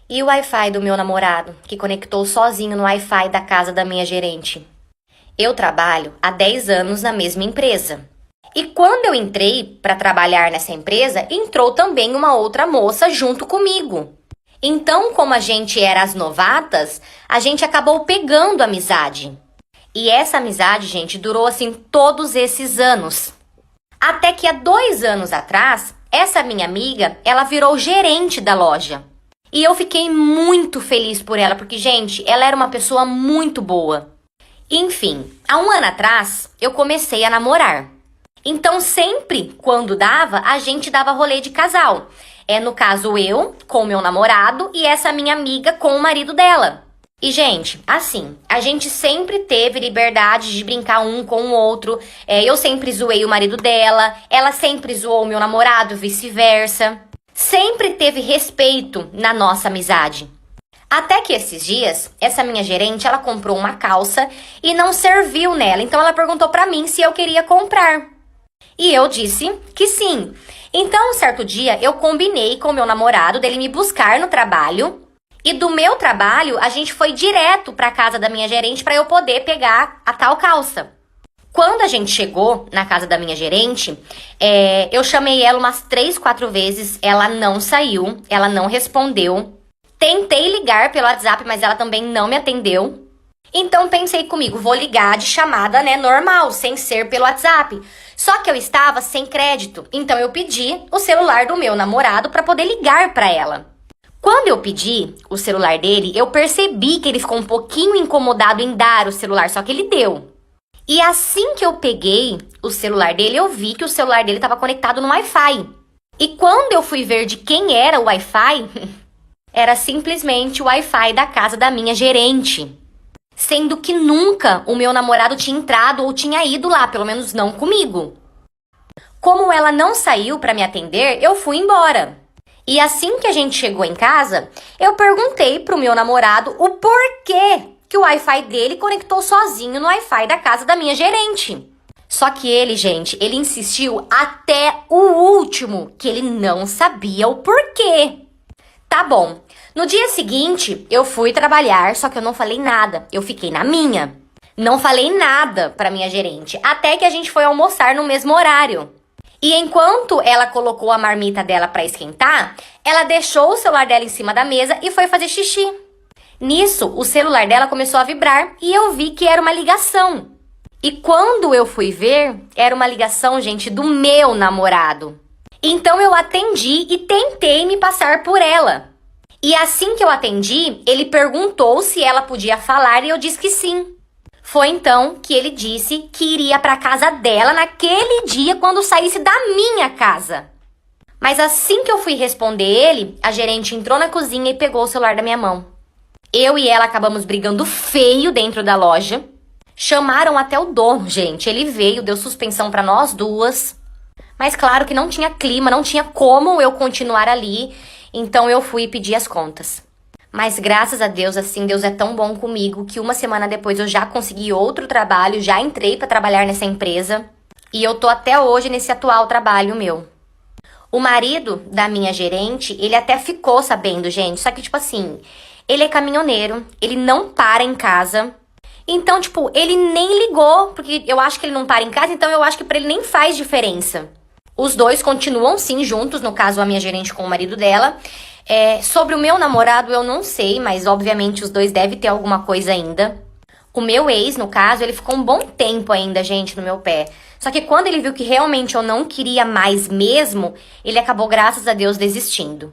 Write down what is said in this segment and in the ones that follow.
E o Wi-Fi do meu namorado, que conectou sozinho no Wi-Fi da casa da minha gerente? Eu trabalho há 10 anos na mesma empresa. E quando eu entrei para trabalhar nessa empresa, entrou também uma outra moça junto comigo. Então, como a gente era as novatas, a gente acabou pegando amizade. E essa amizade, gente, durou assim todos esses anos. Até que há 2 anos atrás, essa minha amiga, ela virou gerente da loja. E eu fiquei muito feliz por ela, porque, gente, ela era uma pessoa muito boa. Enfim, há 1 ano atrás, eu comecei a namorar. Então, sempre, quando dava, a gente dava rolê de casal. No caso, eu com o meu namorado e essa minha amiga com o marido dela. E, gente, assim, a gente sempre teve liberdade de brincar um com o outro. Eu sempre zoei o marido dela, ela sempre zoou o meu namorado, vice-versa. Sempre teve respeito na nossa amizade. Até que esses dias, essa minha gerente, ela comprou uma calça e não serviu nela. Então, ela perguntou pra mim se eu queria comprar. E eu disse que sim. Então, um certo dia, eu combinei com o meu namorado dele me buscar no trabalho. E do meu trabalho, a gente foi direto para casa da minha gerente para eu poder pegar a tal calça. Quando a gente chegou na casa da minha gerente, eu chamei ela umas 3, 4 vezes. Ela não saiu, ela não respondeu. Tentei ligar pelo WhatsApp, mas ela também não me atendeu. Então pensei comigo, vou ligar de chamada, né, normal, sem ser pelo WhatsApp. Só que eu estava sem crédito, então eu pedi o celular do meu namorado para poder ligar para ela. Quando eu pedi o celular dele, eu percebi que ele ficou um pouquinho incomodado em dar o celular, só que ele deu. E assim que eu peguei o celular dele, eu vi que o celular dele estava conectado no Wi-Fi. E quando eu fui ver de quem era o Wi-Fi, era simplesmente o Wi-Fi da casa da minha gerente. Sendo que nunca o meu namorado tinha entrado ou tinha ido lá, pelo menos não comigo. Como ela não saiu para me atender, eu fui embora. E assim que a gente chegou em casa, eu perguntei pro meu namorado o porquê que o Wi-Fi dele conectou sozinho no Wi-Fi da casa da minha gerente. Só que ele, gente, ele insistiu até o último que ele não sabia o porquê. Tá bom. No dia seguinte, eu fui trabalhar, só que eu não falei nada. Eu fiquei na minha. Não falei nada pra minha gerente, até que a gente foi almoçar no mesmo horário. E enquanto ela colocou a marmita dela pra esquentar, ela deixou o celular dela em cima da mesa e foi fazer xixi. Nisso, o celular dela começou a vibrar e eu vi que era uma ligação. E quando eu fui ver, era uma ligação, gente, do meu namorado. Então eu atendi e tentei me passar por ela. E assim que eu atendi, ele perguntou se ela podia falar e eu disse que sim. Foi então que ele disse que iria para casa dela naquele dia quando saísse da minha casa. Mas assim que eu fui responder ele, a gerente entrou na cozinha e pegou o celular da minha mão. Eu e ela acabamos brigando feio dentro da loja. Chamaram até o dono, gente. Ele veio, deu suspensão para nós duas. Mas claro que não tinha clima, não tinha como eu continuar ali. Então eu fui pedir as contas. Mas graças a Deus, assim, Deus é tão bom comigo que 1 semana depois eu já consegui outro trabalho, já entrei para trabalhar nessa empresa. E eu tô até hoje nesse atual trabalho meu. O marido da minha gerente, ele até ficou sabendo, gente. Só que, tipo assim, ele é caminhoneiro, ele não para em casa. Então, tipo, ele nem ligou, porque eu acho que ele não para em casa, então eu acho que pra ele nem faz diferença. Os dois continuam, sim, juntos, no caso, a minha gerente com o marido dela. Sobre o meu namorado, eu não sei, mas obviamente os dois devem ter alguma coisa ainda. O meu ex, no caso, ele ficou um bom tempo ainda, gente, no meu pé. Só que quando ele viu que realmente eu não queria mais mesmo, ele acabou, graças a Deus, desistindo.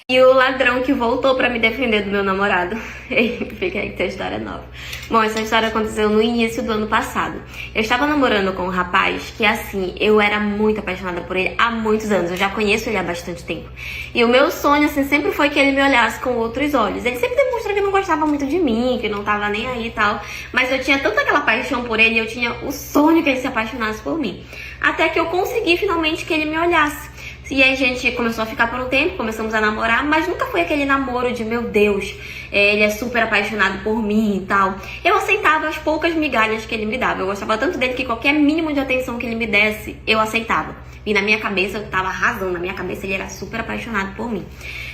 E o ladrão que voltou pra me defender do meu namorado. Fica aí que tem história nova. Bom, essa história aconteceu no início do ano passado. Eu estava namorando com um rapaz que, assim, eu era muito apaixonada por ele há muitos anos. Eu já conheço ele há bastante tempo. E o meu sonho, assim, sempre foi que ele me olhasse com outros olhos. Ele sempre demonstrou que não gostava muito de mim, que não tava nem aí e tal. Mas eu tinha tanta aquela paixão por ele, eu tinha o sonho que ele se apaixonasse por mim. Até que eu consegui finalmente que ele me olhasse. E aí a gente começou a ficar por um tempo, começamos a namorar, mas nunca foi aquele namoro de, meu Deus, ele é super apaixonado por mim e tal. Eu aceitava as poucas migalhas que ele me dava. Eu gostava tanto dele que qualquer mínimo de atenção que ele me desse, eu aceitava. E na minha cabeça, eu tava arrasando, na minha cabeça ele era super apaixonado por mim.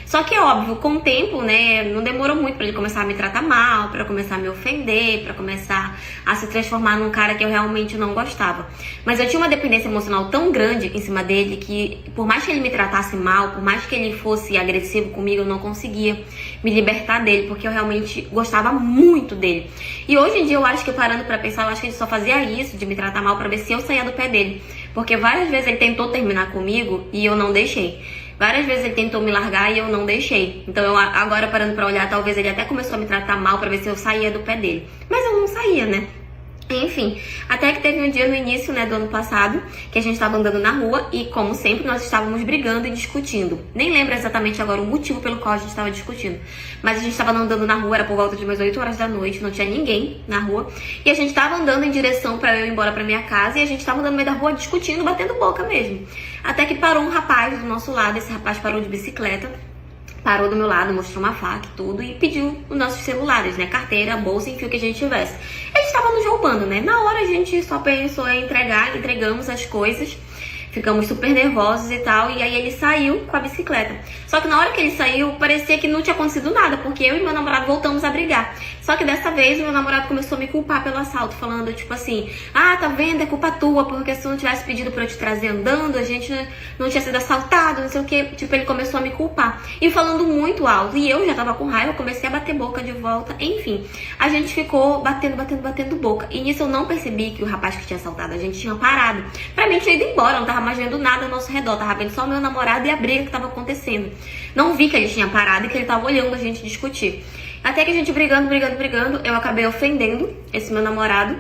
Só que é óbvio, com o tempo, né, não demorou muito pra ele começar a me tratar mal, pra começar a me ofender, pra começar a se transformar num cara que eu realmente não gostava. Mas eu tinha uma dependência emocional tão grande em cima dele que, por mais que ele me tratasse mal, por mais que ele fosse agressivo comigo, eu não conseguia me libertar dele, porque eu realmente gostava muito dele. E hoje em dia eu acho que, parando pra pensar, eu acho que ele só fazia isso, de me tratar mal, pra ver se eu saía do pé dele. Porque várias vezes ele tentou terminar comigo e eu não deixei. Várias vezes ele tentou me largar e eu não deixei. Então eu agora, parando pra olhar, talvez ele até começou a me tratar mal pra ver se eu saía do pé dele. Mas eu não saía, né? Enfim, até que teve um dia no início, né, do ano passado, que a gente estava andando na rua e, como sempre, nós estávamos brigando e discutindo. Nem lembro exatamente agora o motivo pelo qual a gente estava discutindo. Mas a gente estava andando na rua, era por volta de umas 8 horas da noite, não tinha ninguém na rua. E a gente estava andando em direção para eu ir embora para minha casa e a gente estava andando no meio da rua discutindo, batendo boca mesmo. Até que parou um rapaz do nosso lado, esse rapaz parou de bicicleta. Parou do meu lado, mostrou uma faca e tudo e pediu os nossos celulares, né? Carteira, bolsa, enfim, o que a gente tivesse. Ele estava nos roubando, né? Na hora a gente só pensou em entregar, entregamos as coisas. Ficamos super nervosos e tal, e aí ele saiu com a bicicleta. Só que na hora que ele saiu, parecia que não tinha acontecido nada, porque eu e meu namorado voltamos a brigar. Só que dessa vez, o meu namorado começou a me culpar pelo assalto, falando tipo assim: ah, tá vendo, é culpa tua, porque se tu não tivesse pedido pra eu te trazer andando, a gente não tinha sido assaltado, não sei o que. Tipo, ele começou a me culpar. E falando muito alto, e eu já tava com raiva, comecei a bater boca de volta, enfim. A gente ficou batendo boca. E nisso eu não percebi que o rapaz que tinha assaltado a gente tinha parado. Pra mim, tinha ido embora, não tava mais vendo nada ao nosso redor, tava vendo só o meu namorado e a briga que tava acontecendo. Não vi que ele tinha parado e que ele tava olhando a gente discutir. Até que a gente brigando, eu acabei ofendendo esse meu namorado.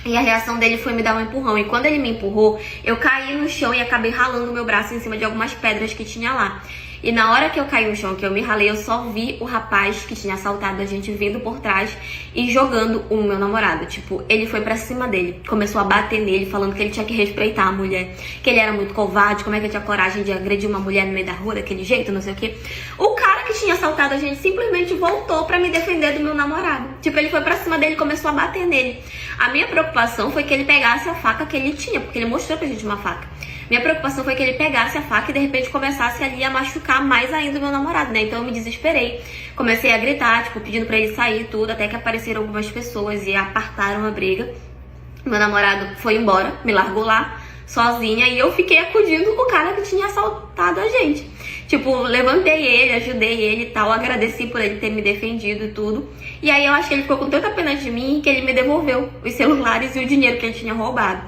E a reação dele foi me dar um empurrão. E quando ele me empurrou, eu caí no chão e acabei ralando o meu braço em cima de algumas pedras que tinha lá. E na hora que eu caí no chão, que eu me ralei, eu só vi o rapaz que tinha assaltado a gente vindo por trás e jogando o meu namorado. Tipo, ele foi pra cima dele, começou a bater nele, falando que ele tinha que respeitar a mulher, que ele era muito covarde, como é que ele tinha coragem de agredir uma mulher no meio da rua daquele jeito, não sei o que. O cara que tinha assaltado a gente simplesmente voltou pra me defender do meu namorado. Tipo, ele foi pra cima dele e começou a bater nele. A minha preocupação foi que ele pegasse a faca que ele tinha, porque ele mostrou pra gente uma faca. Minha preocupação foi que ele pegasse a faca e de repente começasse ali a machucar mais ainda o meu namorado, né? Então eu me desesperei. Comecei a gritar, tipo, pedindo pra ele sair e tudo, até que apareceram algumas pessoas e apartaram a briga. Meu namorado foi embora, me largou lá, sozinha, e eu fiquei acudindo o cara que tinha assaltado a gente. Tipo, levantei ele, ajudei ele e tal, agradeci por ele ter me defendido e tudo. E aí eu acho que ele ficou com tanta pena de mim que ele me devolveu os celulares e o dinheiro que ele tinha roubado.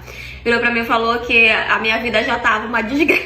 Virou pra mim e falou que a minha vida já tava uma desgraça.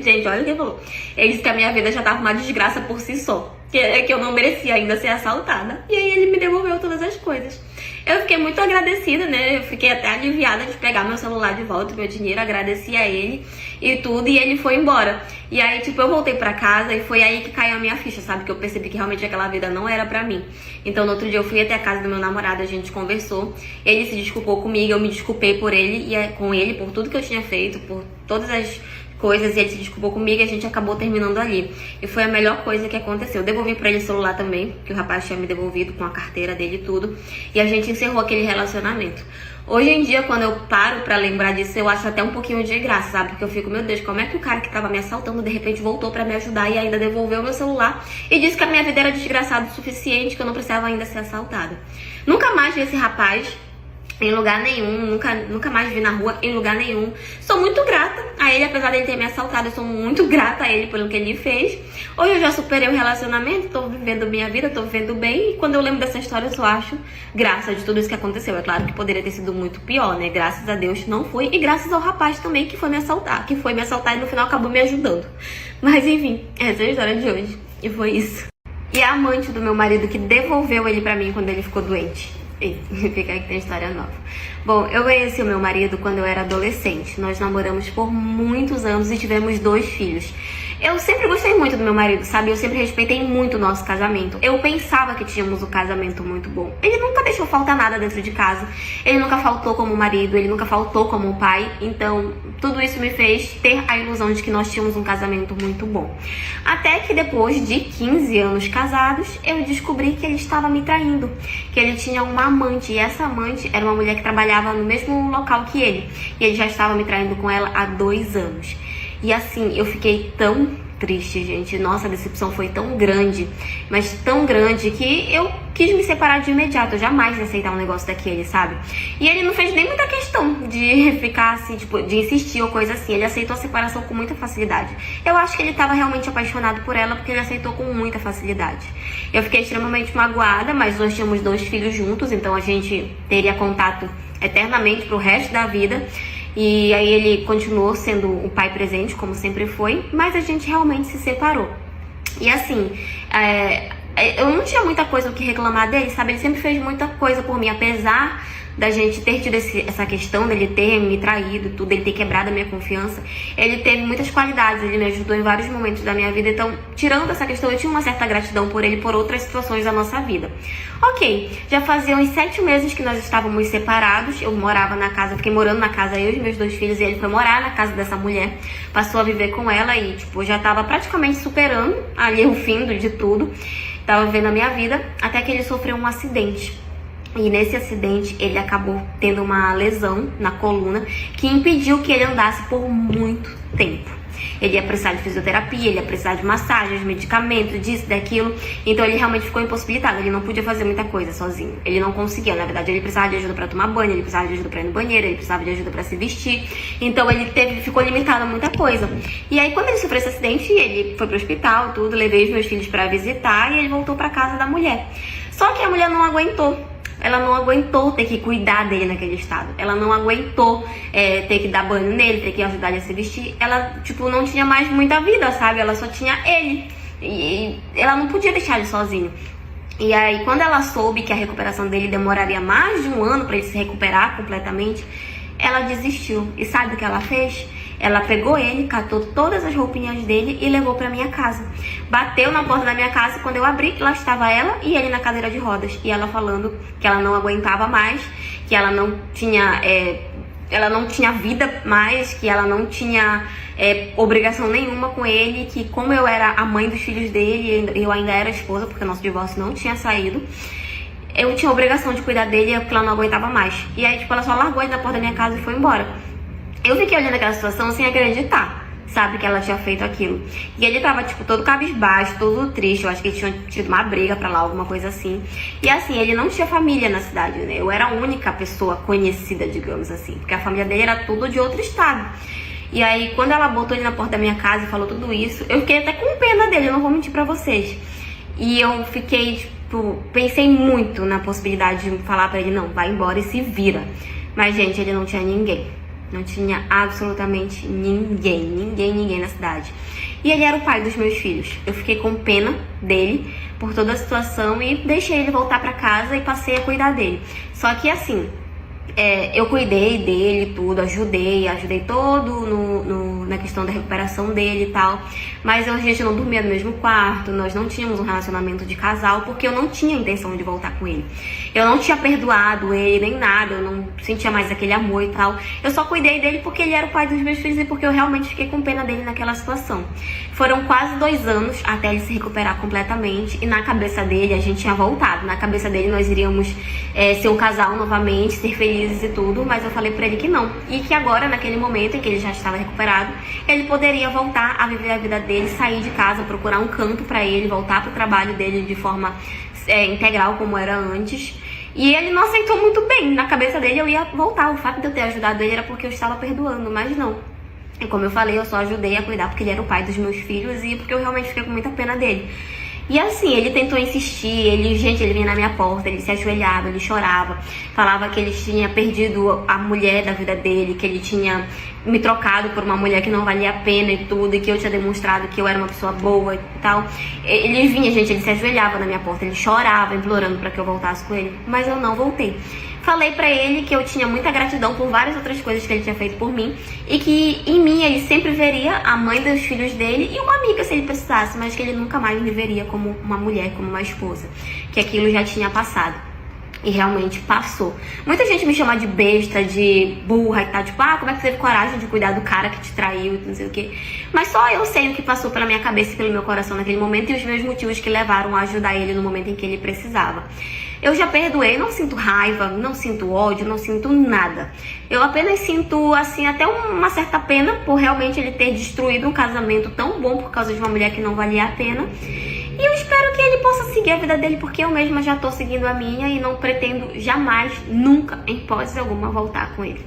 Gente, olha o que ele falou. Ele disse que a minha vida já tava uma desgraça por si só. Que eu não merecia ainda ser assaltada. E aí ele me devolveu todas as coisas. Eu fiquei muito agradecida, né? Eu fiquei até aliviada de pegar meu celular de volta, meu dinheiro, agradeci a ele e tudo, e ele foi embora. E aí, tipo, eu voltei pra casa e foi aí que caiu a minha ficha, sabe? Que eu percebi que realmente aquela vida não era pra mim. Então, no outro dia eu fui até a casa do meu namorado, a gente conversou, ele se desculpou comigo, eu me desculpei por ele e com ele, por tudo que eu tinha feito, por todas as coisas, e ele se desculpou comigo e a gente acabou terminando ali. E foi a melhor coisa que aconteceu. Eu devolvi pra ele o celular também, que o rapaz tinha me devolvido com a carteira dele e tudo. E a gente encerrou aquele relacionamento. Hoje em dia, quando eu paro pra lembrar disso, eu acho até um pouquinho de graça, sabe? Porque eu fico, meu Deus, como é que o cara que tava me assaltando, de repente, voltou pra me ajudar e ainda devolveu o meu celular e disse que a minha vida era desgraçada o suficiente, que eu não precisava ainda ser assaltada. Nunca mais vi esse rapaz em lugar nenhum, nunca mais vi na rua em lugar nenhum. Sou muito grata a ele, apesar dele ter me assaltado, eu sou muito grata a ele pelo que ele fez. Hoje eu já superei o relacionamento, tô vivendo minha vida, tô vivendo bem, e quando eu lembro dessa história eu só acho graça de tudo isso que aconteceu. É claro que poderia ter sido muito pior, né? Graças a Deus não foi, e graças ao rapaz também que foi me assaltar e no final acabou me ajudando. Mas enfim, essa é a história de hoje, e foi isso. E a amante do meu marido que devolveu ele pra mim quando ele ficou doente. Fica aí que tem história nova. Bom, eu conheci o meu marido quando eu era adolescente. Nós namoramos por muitos anos e tivemos 2 filhos. Eu sempre gostei muito do meu marido, sabe? Eu sempre respeitei muito o nosso casamento. Eu pensava que tínhamos um casamento muito bom. Ele nunca deixou faltar nada dentro de casa. Ele nunca faltou como marido, ele nunca faltou como pai. Então, tudo isso me fez ter a ilusão de que nós tínhamos um casamento muito bom. Até que depois de 15 anos casados, eu descobri que ele estava me traindo. Que ele tinha uma amante, e essa amante era uma mulher que trabalhava no mesmo local que ele. E ele já estava me traindo com ela há 2 anos. E assim, eu fiquei tão triste, gente. Nossa, a decepção foi tão grande, mas tão grande, que eu quis me separar de imediato. Eu jamais ia aceitar um negócio daquele, sabe? E ele não fez nem muita questão de ficar assim, tipo, de insistir ou coisa assim. Ele aceitou a separação com muita facilidade. Eu acho que ele tava realmente apaixonado por ela, porque ele aceitou com muita facilidade. Eu fiquei extremamente magoada, mas nós tínhamos 2 filhos juntos, então a gente teria contato eternamente pro resto da vida. E aí ele continuou sendo o pai presente, como sempre foi, mas a gente realmente se separou. E assim, eu não tinha muita coisa o que reclamar dele, sabe? Ele sempre fez muita coisa por mim, apesar da gente ter tido essa questão dele ter me traído, tudo, ele ter quebrado a minha confiança. Ele teve muitas qualidades, ele me ajudou em vários momentos da minha vida. Então, tirando essa questão, eu tinha uma certa gratidão por ele, por outras situações da nossa vida. Ok, já fazia uns 7 meses que nós estávamos separados. Eu morava na casa, fiquei morando na casa, eu e os meus 2 filhos, e ele foi morar na casa dessa mulher, passou a viver com ela e, tipo, já tava praticamente superando ali o fim de tudo, tava vivendo a minha vida, até que ele sofreu um acidente. E nesse acidente ele acabou tendo uma lesão na coluna que impediu que ele andasse por muito tempo. Ele ia precisar de fisioterapia, ele ia precisar de massagens, medicamentos, disso, daquilo. Então ele realmente ficou impossibilitado, ele não podia fazer muita coisa sozinho. Ele não conseguia, na verdade ele precisava de ajuda para tomar banho, ele precisava de ajuda para ir no banheiro, ele precisava de ajuda para se vestir. Então ele ficou limitado a muita coisa. E aí quando ele sofreu esse acidente, ele foi pro hospital, tudo, levei os meus filhos para visitar e ele voltou para casa da mulher. Só que a mulher não aguentou. Ela não aguentou ter que cuidar dele naquele estado. Ela não aguentou ter que dar banho nele, ter que ajudar ele a se vestir. Ela, tipo, não tinha mais muita vida, sabe? Ela só tinha ele. E ela não podia deixar ele sozinho. E aí, quando ela soube que a recuperação dele demoraria mais de 1 ano para ele se recuperar completamente, ela desistiu. E sabe o que ela fez? Ela pegou ele, catou todas as roupinhas dele e levou pra minha casa. Bateu na porta da minha casa e quando eu abri, lá estava ela e ele na cadeira de rodas. E ela falando que ela não aguentava mais, que ela não tinha vida mais, que ela não tinha obrigação nenhuma com ele, que como eu era a mãe dos filhos dele, eu ainda era esposa, porque o nosso divórcio não tinha saído, eu tinha a obrigação de cuidar dele porque ela não aguentava mais. E aí, tipo, ela só largou ele na porta da minha casa e foi embora. Eu fiquei olhando aquela situação sem acreditar, sabe, que ela tinha feito aquilo. E ele tava, tipo, todo cabisbaixo, todo triste. Eu acho que ele tinha tido uma briga pra lá, alguma coisa assim. E assim, ele não tinha família na cidade, né? Eu era a única pessoa conhecida, digamos assim. Porque a família dele era tudo de outro estado. E aí, quando ela botou ele na porta da minha casa e falou tudo isso, eu fiquei até com pena dele, eu não vou mentir pra vocês. E eu fiquei, tipo, pensei muito na possibilidade de falar pra ele, não, vai embora e se vira. Mas, gente, ele não tinha ninguém. Não tinha absolutamente ninguém na cidade. E ele era o pai dos meus filhos. Eu fiquei com pena dele por toda a situação e deixei ele voltar pra casa e passei a cuidar dele. Só que assim, eu cuidei dele, tudo, ajudei todo na questão da recuperação dele e tal. Mas a gente não dormia no mesmo quarto, nós não tínhamos um relacionamento de casal, porque eu não tinha intenção de voltar com ele. Eu não tinha perdoado ele, nem nada, eu não sentia mais aquele amor e tal. Eu só cuidei dele porque ele era o pai dos meus filhos e porque eu realmente fiquei com pena dele naquela situação. Foram quase 2 anos até ele se recuperar completamente e na cabeça dele a gente tinha voltado. Na cabeça dele nós iríamos ser um casal novamente, ser felizes e tudo, mas eu falei pra ele que não. E que agora, naquele momento em que ele já estava recuperado, ele poderia voltar a viver a vida dele, sair de casa, procurar um canto pra ele, voltar pro trabalho dele de forma integral como era antes. E ele não aceitou muito bem. Na cabeça dele eu ia voltar. O fato de eu ter ajudado ele era porque eu estava perdoando, mas não. E como eu falei, eu só ajudei a cuidar porque ele era o pai dos meus filhos e porque eu realmente fiquei com muita pena dele. E assim, ele tentou insistir, ele vinha na minha porta, ele se ajoelhava, ele chorava, falava que ele tinha perdido a mulher da vida dele, que ele tinha me trocado por uma mulher que não valia a pena e tudo, e que eu tinha demonstrado que eu era uma pessoa boa e tal. Ele vinha, gente, ele se ajoelhava na minha porta, ele chorava, implorando pra que eu voltasse com ele, mas eu não voltei. Falei pra ele que eu tinha muita gratidão por várias outras coisas que ele tinha feito por mim e que em mim ele sempre veria a mãe dos filhos dele e uma amiga se ele precisasse, mas que ele nunca mais me veria como uma mulher, como uma esposa, que aquilo já tinha passado. E realmente passou. Muita gente me chama de besta, de burra e tal, tipo, como é que você teve coragem de cuidar do cara que te traiu e não sei o quê. Mas só eu sei o que passou pela minha cabeça e pelo meu coração naquele momento e os meus motivos que levaram a ajudar ele no momento em que ele precisava. Eu já perdoei, não sinto raiva, não sinto ódio, não sinto nada. Eu apenas sinto, assim, até uma certa pena por realmente ele ter destruído um casamento tão bom por causa de uma mulher que não valia a pena. E eu espero que ele possa seguir a vida dele, porque eu mesma já tô seguindo a minha e não pretendo jamais, nunca, em hipótese alguma, voltar com ele.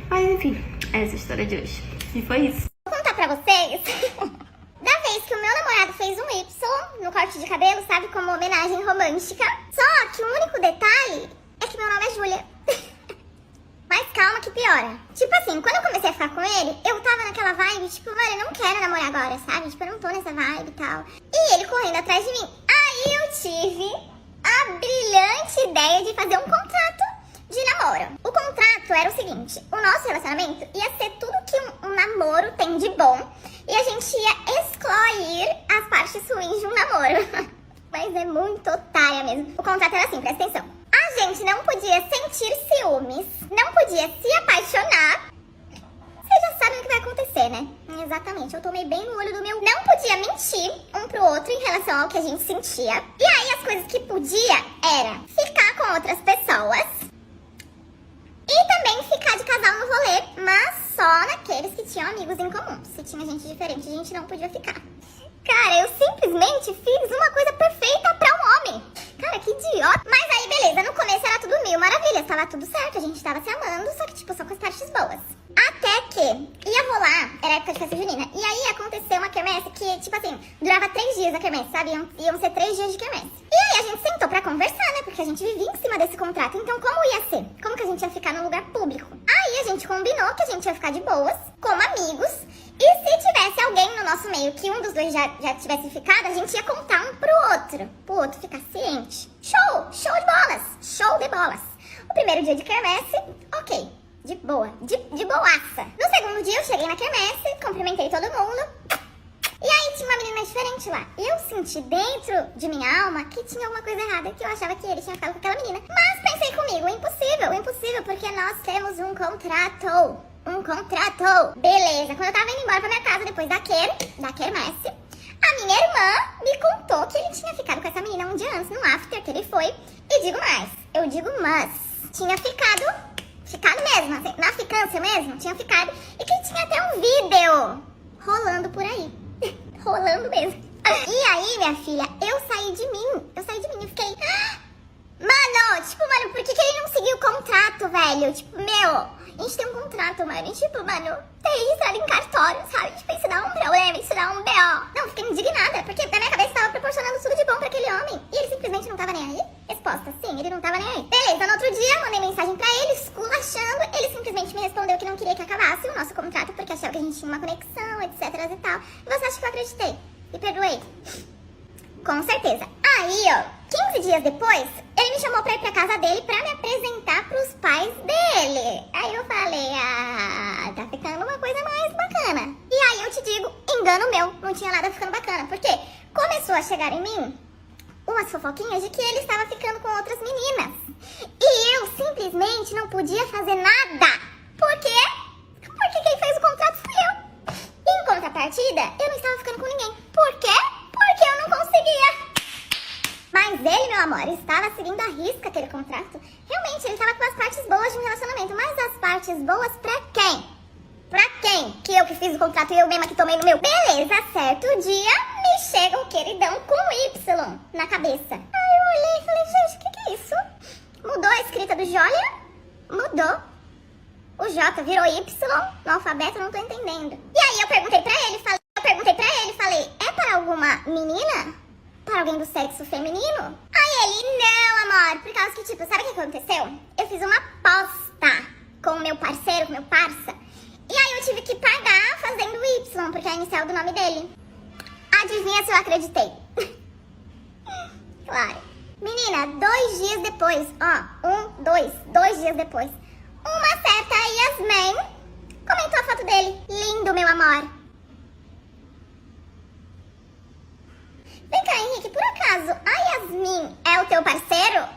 Mas enfim, essa é a história de hoje. E foi isso. Vou contar pra vocês da vez que o meu namorado fez um Y no corte de cabelo, sabe, como homenagem romântica. Só que o único detalhe é que meu nome é Júlia. Mas calma que piora. Tipo assim, quando eu comecei a ficar com ele, eu tava naquela vibe, tipo, mano, eu não quero namorar agora, sabe? Tipo, eu não tô nessa vibe e tal. E ele correndo atrás de mim. Aí eu tive a brilhante ideia de fazer um contrato de namoro. O contrato era o seguinte: o nosso relacionamento ia ser tudo que um namoro tem de bom, e a gente ia excluir as partes ruins de um namoro. Mas é muito otária mesmo. O contrato era assim, presta atenção. A gente não podia sentir ciúmes, não podia se apaixonar. Vocês já sabem o que vai acontecer, né? Exatamente, eu tomei bem no olho do meu. Não podia mentir um pro outro em relação ao que a gente sentia. E aí as coisas que podia era ficar com outras pessoas e também ficar de casal no rolê, mas só naqueles que tinham amigos em comum. Se tinha gente diferente, a gente não podia ficar. Cara, eu simplesmente fiz uma coisa perfeita pra um homem. Cara, que idiota. Mas aí, beleza, no começo era tudo mil maravilhas, tava tudo certo, a gente tava se amando, só que, tipo, só com as partes boas. Até que ia rolar, era época de festa junina, e aí aconteceu uma quermesse que, tipo assim, durava 3 dias a quermesse, sabe? Iam ser 3 dias de quermesse. E aí a gente sentou pra conversar, né? Porque a gente vivia em cima desse contrato, então como ia ser? Como que a gente ia ficar num lugar público? Aí a gente combinou que a gente ia ficar de boas, como amigos, e se tivesse alguém no nosso meio que um dos dois já tivesse ficado, a gente ia contar um pro outro ficar ciente. Show de bolas, show de bolas. O primeiro dia de quermesse, ok, de boa, de boaça. No segundo dia eu cheguei na quermesse, cumprimentei todo mundo, e aí tinha uma menina diferente lá. Eu senti dentro de minha alma que tinha alguma coisa errada, que eu achava que ele tinha ficado com aquela menina. Mas pensei comigo, impossível, porque nós temos um contrato. Beleza, quando eu tava indo embora pra minha casa depois da quermesse, a minha irmã me contou que ele tinha ficado com essa menina um dia antes, no after que ele foi. E digo mais, tinha ficado mesmo, assim, na ficância mesmo, tinha ficado. E que tinha até um vídeo rolando por aí, rolando mesmo. E aí, minha filha, eu saí de mim, eu fiquei... Mano, por que ele não seguiu o contrato, velho? Tipo, a gente tem um contrato, mano. E, tipo, mano, tá registrado em cartório, sabe? Tipo, isso dá um problema, isso dá um B.O. Não, fiquei indignada, porque na minha cabeça tava proporcionando tudo de bom pra aquele homem. E ele simplesmente não tava nem aí. Resposta, sim, ele não tava nem aí. Beleza, no outro dia, mandei mensagem pra ele, esculachando. Ele simplesmente me respondeu que não queria que acabasse o nosso contrato, porque achava que a gente tinha uma conexão, etc e tal. E você acha que eu acreditei? E perdoei? Com certeza. Aí, 15 dias depois, ele me chamou pra ir pra casa dele pra me apresentar pros pais dele. Aí eu falei, tá ficando uma coisa mais bacana. E aí eu te digo, engano meu, não tinha nada ficando bacana. Porque começou a chegar em mim umas fofoquinhas de que ele estava ficando com outras meninas. E eu simplesmente não podia fazer nada. Por quê? Porque quem fez o contrato fui eu. Em contrapartida, eu não estava ficando com ninguém. Por quê? Porque eu não conseguia. Mas ele, meu amor, estava seguindo à risca aquele contrato. Realmente, ele estava com as partes boas de um relacionamento. Mas as partes boas pra quem? Pra quem? Que eu que fiz o contrato e eu mesma que tomei no meu. Beleza, certo dia, me chega um queridão com Y na cabeça. Aí eu olhei e falei, gente, o que é isso? Mudou a escrita do Jólia? Mudou. O J virou Y no alfabeto, não tô entendendo. E aí eu perguntei pra ele, falei, é para alguma menina? Para alguém do sexo feminino? Aí ele, não, amor, por causa que, tipo, sabe o que aconteceu? Eu fiz uma aposta com o meu parceiro, com o meu parça. E aí eu tive que pagar fazendo Y, porque é a inicial do nome dele. Adivinha se eu acreditei? Claro. Menina, 2 dias depois, 2 dias depois, uma certa Yasmin comentou a foto dele. Lindo, meu amor. Vem cá, Henrique, por acaso a Yasmin é o teu parceiro?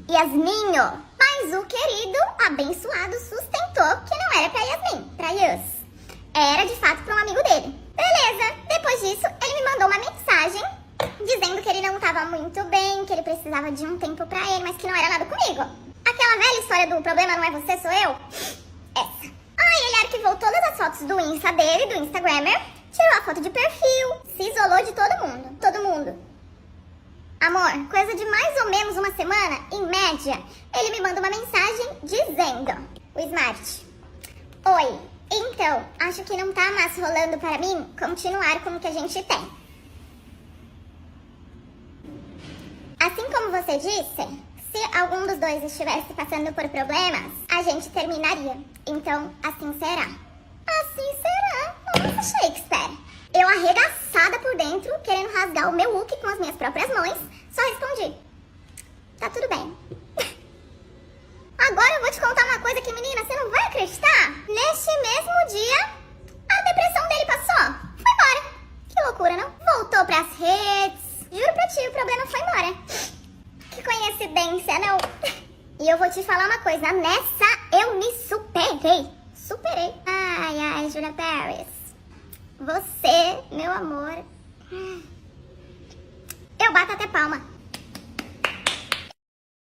Yasminho. Mas o querido abençoado sustentou que não era pra Yasmin, pra Yas. Era de fato pra um amigo dele. Beleza, depois disso ele me mandou uma mensagem dizendo que ele não tava muito bem, que ele precisava de um tempo pra ele, mas que não era nada comigo. Aquela velha história do problema não é você, sou eu. Essa. Aí ele arquivou todas as fotos do Insta dele, do Instagrammer, tirou a foto de perfil, se isolou de todo mundo. Todo mundo. Amor, coisa de mais ou menos uma semana, em média, ele me manda uma mensagem dizendo: o Smart. Oi, então, acho que não tá mais rolando para mim continuar com o que a gente tem. Assim como você disse, se algum dos dois estivesse passando por problemas, a gente terminaria. Então, assim será. Assim será. Nossa, Shakespeare. Eu arregaçada por dentro, querendo rasgar o meu look com as minhas próprias mãos, só respondi: tá tudo bem. Agora eu vou te contar uma coisa que, menina, você não vai acreditar. Neste mesmo dia, a depressão dele passou. Foi embora. Que loucura, não? Voltou pras redes. Juro pra ti, o problema foi embora. Que coincidência, não? E eu vou te falar uma coisa. Nessa, eu me superei. Superei. Ai, ai, Julia Paris. Você, meu amor. Eu bato até palma.